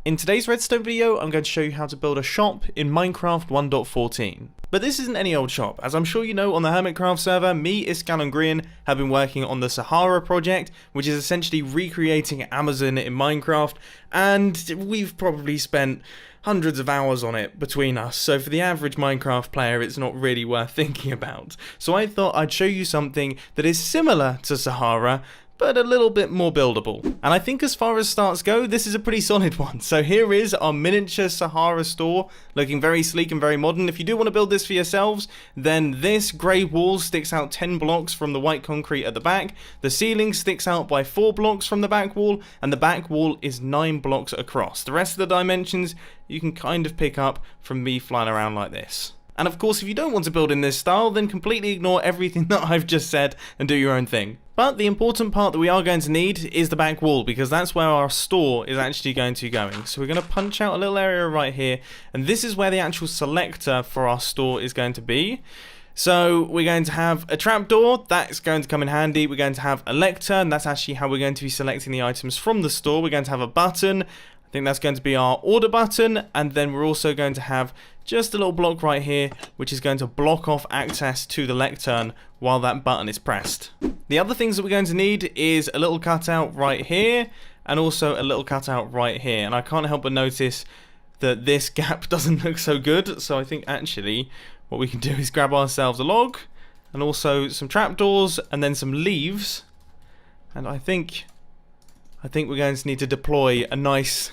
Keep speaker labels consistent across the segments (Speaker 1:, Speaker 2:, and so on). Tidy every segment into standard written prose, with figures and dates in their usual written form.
Speaker 1: In today's redstone video, I'm going to show you how to build a shop in Minecraft 1.14. But this isn't any old shop. As I'm sure you know, on the Hermitcraft server, me, Iskal and Grian have been working on the Sahara project, which is essentially recreating Amazon in Minecraft, and we've probably spent hundreds of hours on it between us, so for the average Minecraft player it's not really worth thinking about. So I thought I'd show you something that is similar to Sahara, but a little bit more buildable. And I think as far as starts go, this is a pretty solid one. So here is our miniature Sahara store, looking very sleek and very modern. If you do want to build this for yourselves, then this grey wall sticks out 10 blocks from the white concrete at the back, the ceiling sticks out by 4 blocks from the back wall, and the back wall is 9 blocks across. The rest of the dimensions you can kind of pick up from me flying around like this. And of course, if you don't want to build in this style, then completely ignore everything that I've just said and do your own thing. But the important part that we are going to need is the back wall, because that's where our store is actually going to be going. So we're going to punch out a little area right here, and this is where the actual selector for our store is going to be. So we're going to have a trapdoor, that's going to come in handy. We're going to have a lectern, that's actually how we're going to be selecting the items from the store. We're going to have a button, I think that's going to be our order button, and then we're also going to have just a little block right here, which is going to block off access to the lectern while that button is pressed. The other things that we're going to need is a little cutout right here, and also a little cutout right here. And I can't help but notice that this gap doesn't look so good, so I think actually what we can do is grab ourselves a log, and also some trapdoors, and then some leaves, and I think we're going to need to deploy a nice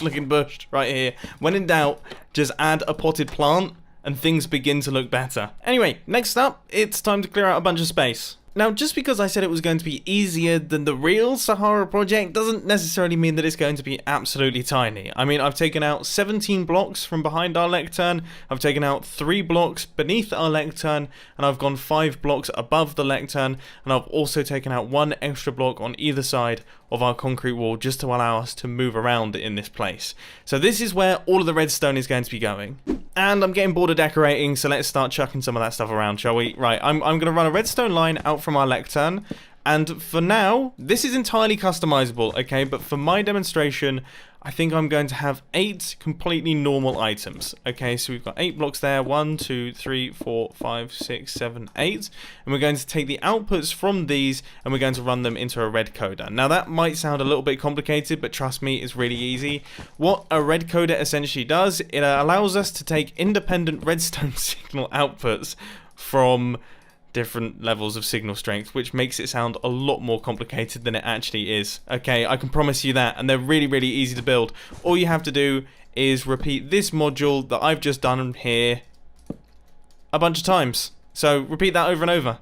Speaker 1: looking bush right here. When in doubt, just add a potted plant and things begin to look better. Anyway, next up, it's time to clear out a bunch of space. Now, just because I said it was going to be easier than the real Sahara project doesn't necessarily mean that it's going to be absolutely tiny. I mean, I've taken out 17 blocks from behind our lectern, I've taken out 3 blocks beneath our lectern, and I've gone 5 blocks above the lectern, and I've also taken out 1 extra block on either side of our concrete wall just to allow us to move around in this place. So this is where all of the redstone is going to be going. And I'm getting bored of decorating, so let's start chucking some of that stuff around, shall we? Right, I'm going to run a redstone line out from our lectern, and for now, this is entirely customizable, okay? But for my demonstration, I think I'm going to have 8 completely normal items. Okay, so we've got 8 blocks there. 1, 2, 3, 4, 5, 6, 7, 8. And we're going to take the outputs from these and we're going to run them into a red coder. Now that might sound a little bit complicated, but trust me, it's really easy. What a red coder essentially does, it allows us to take independent redstone signal outputs from different levels of signal strength, which makes it sound a lot more complicated than it actually is. Okay, I can promise you that, and they're really, really easy to build. All you have to do is repeat this module that I've just done here a bunch of times. So repeat that over and over.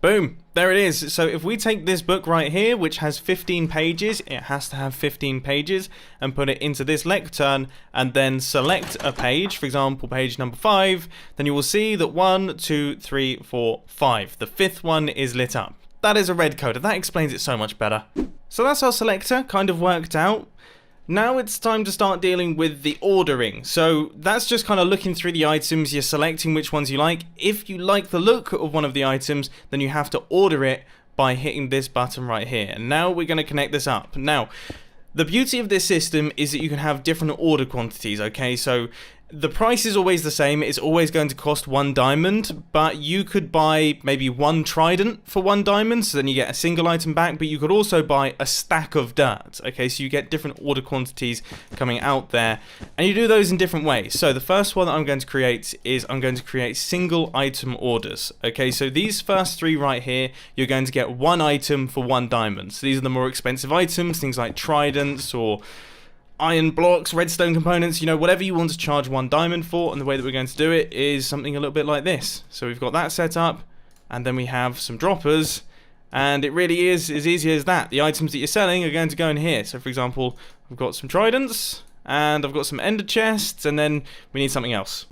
Speaker 1: Boom, there it is. So if we take this book right here, which has 15 pages, it has to have 15 pages, and put it into this lectern, and then select a page, for example, page number 5, then you will see that 1, 2, 3, 4, 5. The 5th one is lit up. That is a red coder. That explains it so much better. So that's our selector kind of worked out. Now it's time to start dealing with the ordering. So that's just kind of looking through the items, you're selecting which ones you like. If you like the look of one of the items, then you have to order it by hitting this button right here. And now we're going to connect this up. Now, the beauty of this system is that you can have different order quantities, okay? So the price is always the same, it's always going to cost 1 diamond, but you could buy maybe 1 trident for 1 diamond, so then you get a single item back, but you could also buy a stack of dirt, okay? So you get different order quantities coming out there, and you do those in different ways. So the first one that I'm going to create is I'm going to create single item orders, okay? So these first 3 right here, you're going to get 1 item for 1 diamond. So these are the more expensive items, things like tridents or iron blocks, redstone components, you know, whatever you want to charge 1 diamond for. And the way that we're going to do it is something a little bit like this. So we've got that set up, and then we have some droppers, and it really is as easy as that. The items that you're selling are going to go in here. So for example, I've got some tridents, and I've got some ender chests, and then we need something else.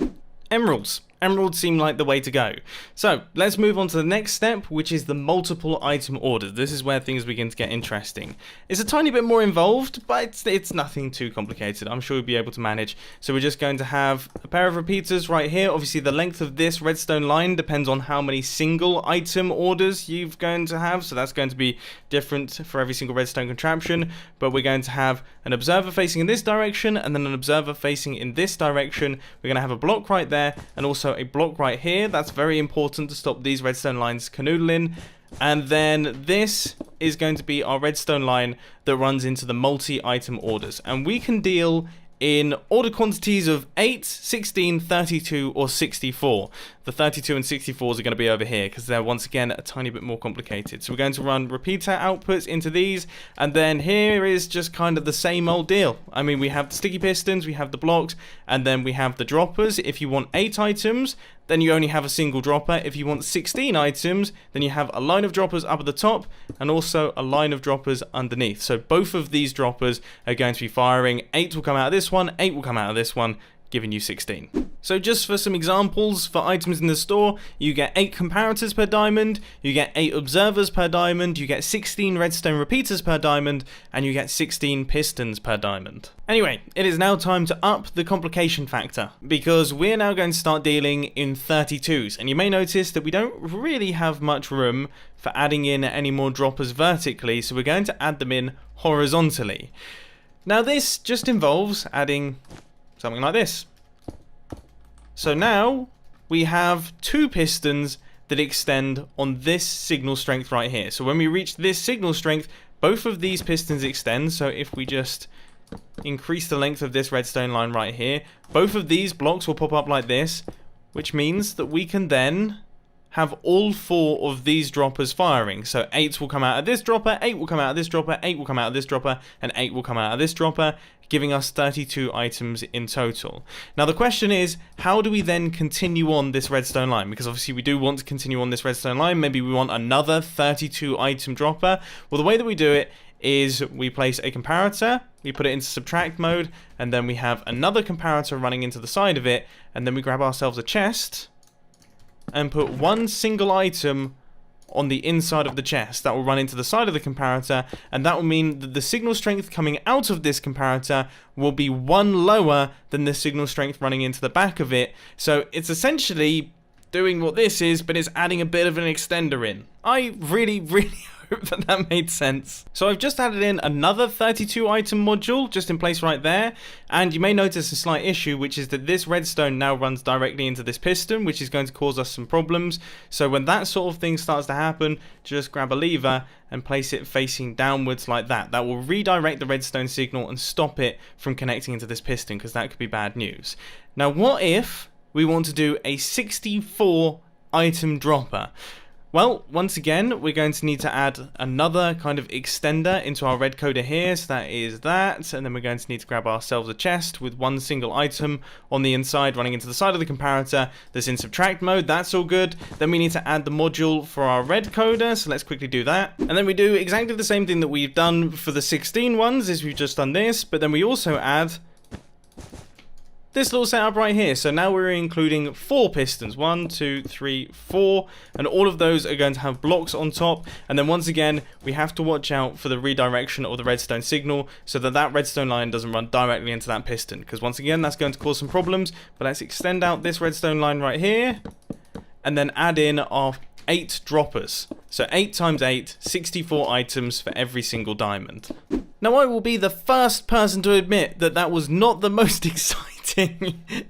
Speaker 1: Emeralds. Emeralds seem like the way to go. So let's move on to the next step, which is the multiple item orders. This is where things begin to get interesting. It's a tiny bit more involved, but it's nothing too complicated. I'm sure we'll be able to manage. So we're just going to have a pair of repeaters right here. Obviously the length of this redstone line depends on how many single item orders you're going to have. So that's going to be different for every single redstone contraption. But we're going to have an observer facing in this direction and then an observer facing in this direction. We're going to have a block right there and also a block right here. That's very important to stop these redstone lines canoodling. And then this is going to be our redstone line that runs into the multi-item orders, and we can deal in order quantities of 8, 16, 32 or 64. The 32 and 64s are going to be over here because they're once again a tiny bit more complicated. So we're going to run repeater outputs into these, and then here is just kind of the same old deal. I mean, we have the sticky pistons, we have the blocks, and then we have the droppers. If you want 8 items, then you only have a single dropper. If you want 16 items, then you have a line of droppers up at the top and also a line of droppers underneath. So both of these droppers are going to be firing. 8 will come out of this one, 8 will come out of this one, giving you 16. So just for some examples, for items in the store, you get 8 comparators per diamond, you get 8 observers per diamond, you get 16 redstone repeaters per diamond, and you get 16 pistons per diamond. Anyway, it is now time to up the complication factor, because we're now going to start dealing in 32s, and you may notice that we don't really have much room for adding in any more droppers vertically, so we're going to add them in horizontally. Now this just involves adding something like this. So now we have 2 pistons that extend on this signal strength right here. So when we reach this signal strength, both of these pistons extend. So if we just increase the length of this redstone line right here, both of these blocks will pop up like this, which means that we can then have all 4 of these droppers firing. So 8 will come out of this dropper, 8 will come out of this dropper, 8 will come out of this dropper, and 8 will come out of this dropper, giving us 32 items in total. Now the question is, how do we then continue on this redstone line? Because obviously we do want to continue on this redstone line. Maybe we want another 32 item dropper. Well, the way that we do it is we place a comparator, we put it into subtract mode, and then we have another comparator running into the side of it, and then we grab ourselves a chest and put one single item on the inside of the chest. That will run into the side of the comparator, and that will mean that the signal strength coming out of this comparator will be 1 lower than the signal strength running into the back of it. So it's essentially doing what this is, but it's adding a bit of an extender in. I really hope that made sense. So I've just added in another 32 item module just in place right there, and you may notice a slight issue, which is that this redstone now runs directly into this piston, which is going to cause us some problems. So when that sort of thing starts to happen, just grab a lever and place it facing downwards like that. That will redirect the redstone signal and stop it from connecting into this piston, because that could be bad news. Now what if we want to do a 64 item dropper? Well, once again, we're going to need to add another kind of extender into our red coder here, so that is that, and then we're going to need to grab ourselves a chest with one single item on the inside running into the side of the comparator that's in subtract mode. That's all good. Then we need to add the module for our red coder, so let's quickly do that. And then we do exactly the same thing that we've done for the 16 ones, is we've just done this, but then we also add this little setup right here. So now we're including 4 pistons, 1, 2, 3, 4, and all of those are going to have blocks on top. And then once again, we have to watch out for the redirection of the redstone signal so that that redstone line doesn't run directly into that piston, because once again, that's going to cause some problems. But let's extend out this redstone line right here and then add in our 8 droppers. So 8 times 8, 64 items for every single diamond. Now I will be the first person to admit that that was not the most exciting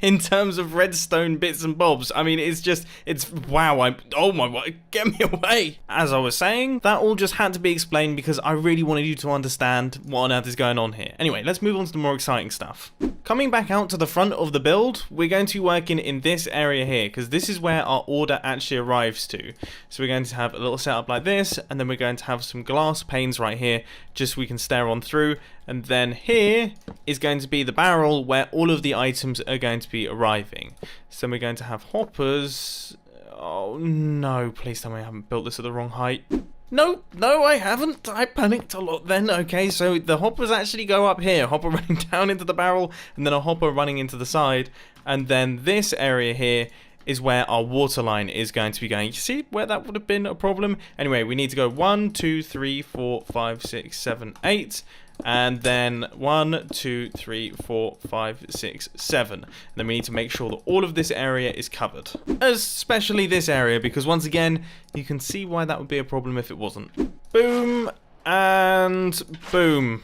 Speaker 1: in terms of redstone bits and bobs. I mean, it's wow, oh my god, get me away. As I was saying, that all just had to be explained because I really wanted you to understand what on earth is going on here. Anyway, let's move on to the more exciting stuff. Coming back out to the front of the build, we're going to be working in this area here, because this is where our order actually arrives to. So we're going to have a little setup like this, and then we're going to have some glass panes right here, just so we can stare on through. And then here is going to be the barrel where all of the items are going to be arriving. So we're going to have hoppers. Oh no, please tell me I haven't built this at the wrong height. No, I haven't. I panicked a lot then. Okay, so the hoppers actually go up here. Hopper running down into the barrel, and then a hopper running into the side. And then this area here is where our water line is going to be going. You see where that would have been a problem? Anyway, we need to go 1, 2, 3, 4, 5, 6, 7, 8. And then 1, 2, 3, 4, 5, 6, 7. And then we need to make sure that all of this area is covered. Especially this area, because once again, you can see why that would be a problem if it wasn't. Boom, and boom.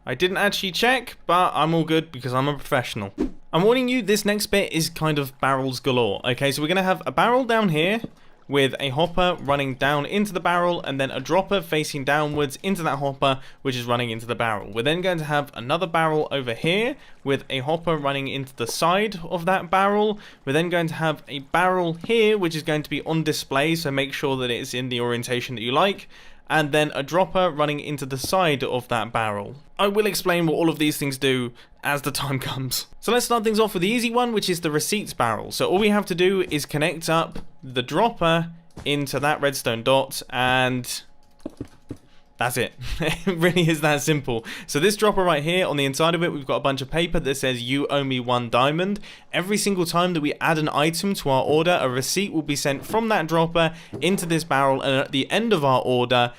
Speaker 1: I didn't actually check, but I'm all good because I'm a professional. I'm warning you, this next bit is kind of barrels galore. Okay, so we're going to have a barrel down here with a hopper running down into the barrel, and then a dropper facing downwards into that hopper, which is running into the barrel. We're then going to have another barrel over here with a hopper running into the side of that barrel. We're then going to have a barrel here, which is going to be on display, so make sure that it's in the orientation that you like. And then a dropper running into the side of that barrel. I will explain what all of these things do as the time comes. So let's start things off with the easy one, which is the receipts barrel. So all we have to do is connect up the dropper into that redstone dot, and that's it. It really is that simple. So this dropper right here, on the inside of it, we've got a bunch of paper that says you owe me 1 diamond. Every single time that we add an item to our order, a receipt will be sent from that dropper into this barrel, and at the end of our order,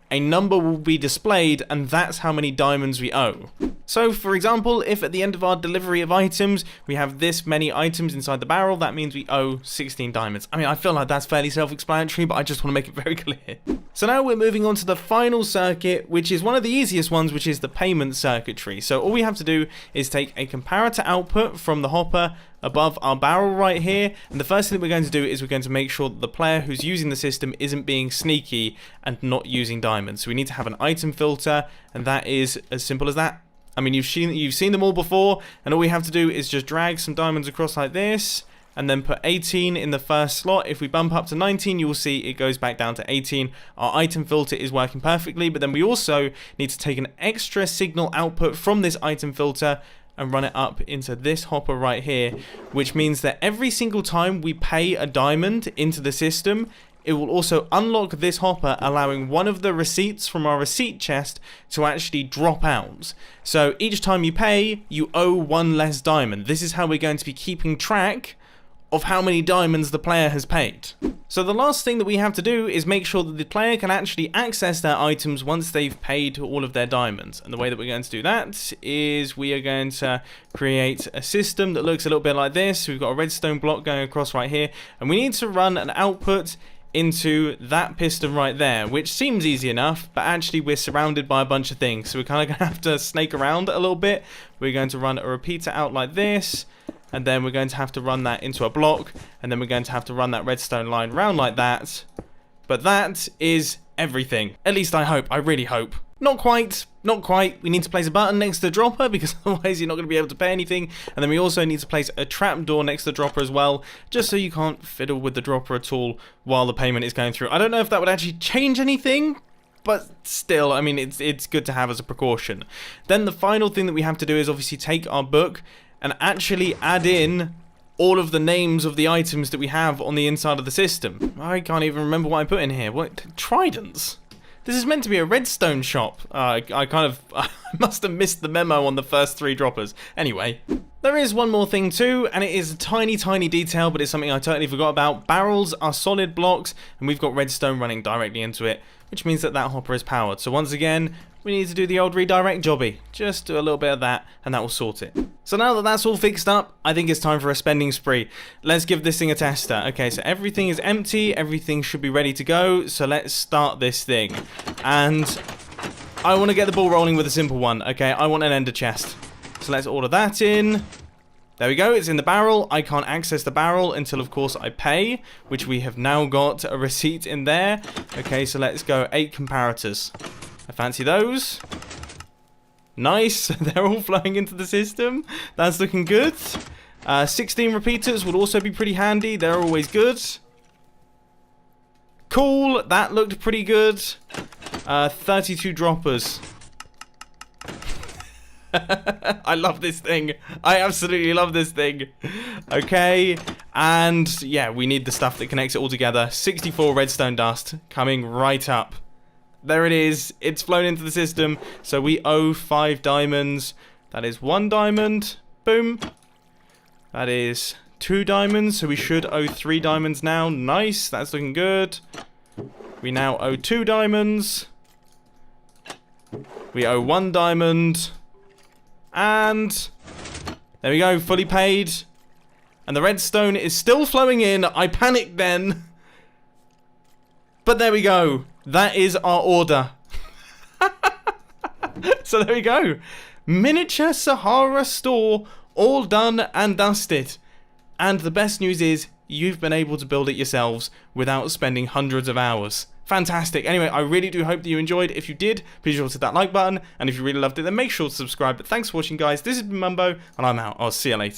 Speaker 1: a number will be displayed, and that's how many diamonds we owe. So, for example, if at the end of our delivery of items, we have this many items inside the barrel, that means we owe 16 diamonds. I mean, I feel like that's fairly self-explanatory, but I just want to make it very clear. So now we're moving on to the final circuit, which is one of the easiest ones, which is the payment circuitry. So all we have to do is take a comparator output from the hopper above our barrel right here, and the first thing that we're going to do is we're going to make sure that the player who's using the system isn't being sneaky and not using diamonds. So we need to have an item filter, and that is as simple as that. I mean, you've seen them all before, and all we have to do is just drag some diamonds across like this, and then put 18 in the first slot. If we bump up to 19, you will see it goes back down to 18. Our item filter is working perfectly, but then we also need to take an extra signal output from this item filter and run it up into this hopper right here, which means that every single time we pay a diamond into the system, it will also unlock this hopper, allowing one of the receipts from our receipt chest to actually drop out. So each time you pay, you owe 1 less diamond. This is how we're going to be keeping track of how many diamonds the player has paid. So the last thing that we have to do is make sure that the player can actually access their items once they've paid all of their diamonds. And the way that we're going to do that is we are going to create a system that looks a little bit like this. We've got a redstone block going across right here, and we need to run an output into that piston right there, which seems easy enough, but actually we're surrounded by a bunch of things, so we're kind of going to have to snake around a little bit. We're going to run a repeater out like this, and then we're going to have to run that into a block, and then we're going to have to run that redstone line round like that. But that is everything. At least I hope. I really hope. Not quite. Not quite. We need to place a button next to the dropper, because otherwise you're not going to be able to pay anything. And then we also need to place a trapdoor next to the dropper as well, just so you can't fiddle with the dropper at all while the payment is going through. I don't know if that would actually change anything, but still, I mean, it's good to have as a precaution. Then the final thing that we have to do is obviously take our book and actually add in all of the names of the items that we have on the inside of the system. I can't even remember what I put in here. What? Tridents? This is meant to be a redstone shop. I must have missed the memo on the first 3 droppers. Anyway, there is one more thing too, and it is a tiny, tiny detail, but it's something I totally forgot about. Barrels are solid blocks, and we've got redstone running directly into it, which means that that hopper is powered. So once again, we need to do the old redirect jobby. Just do a little bit of that, and that will sort it. So now that that's all fixed up, I think it's time for a spending spree. Let's give this thing a tester. Okay, so everything is empty. Everything should be ready to go. So let's start this thing. And I want to get the ball rolling with a simple one. Okay, I want an ender chest. So let's order that in. There we go, it's in the barrel. I can't access the barrel until, of course, I pay, which we have now got a receipt in there. Okay, so let's go 8 comparators. I fancy those. Nice, they're all flowing into the system. That's looking good. 16 repeaters would also be pretty handy. They're always good. Cool, that looked pretty good. 32 droppers. I love this thing. I absolutely love this thing. Okay, and yeah, we need the stuff that connects it all together. 64 redstone dust coming right up. There it is. It's flown into the system. So we owe 5 diamonds. That is 1 diamond. Boom. That is 2 diamonds, so we should owe 3 diamonds now. Nice, that's looking good. We now owe 2 diamonds. We owe 1 diamond. And there we go, fully paid. And the redstone is still flowing in. I panicked then. But there we go. That is our order. So there we go. Miniature Sahara store, all done and dusted. And the best news is, you've been able to build it yourselves without spending hundreds of hours. Fantastic. Anyway, I really do hope that you enjoyed. If you did, please sure to hit that like button. And if you really loved it, then make sure to subscribe. But thanks for watching, guys. This has been Mumbo, and I'm out. I'll see you later.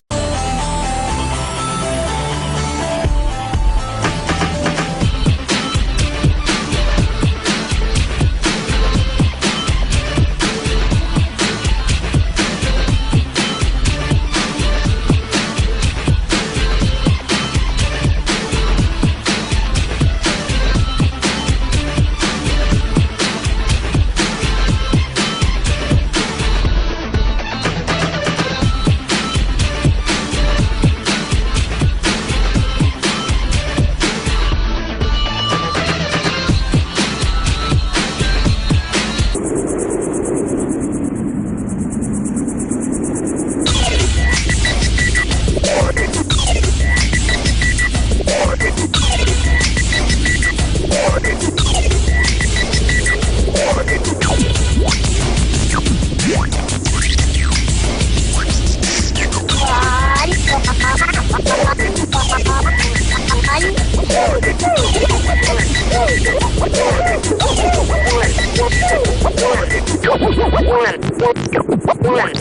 Speaker 2: One.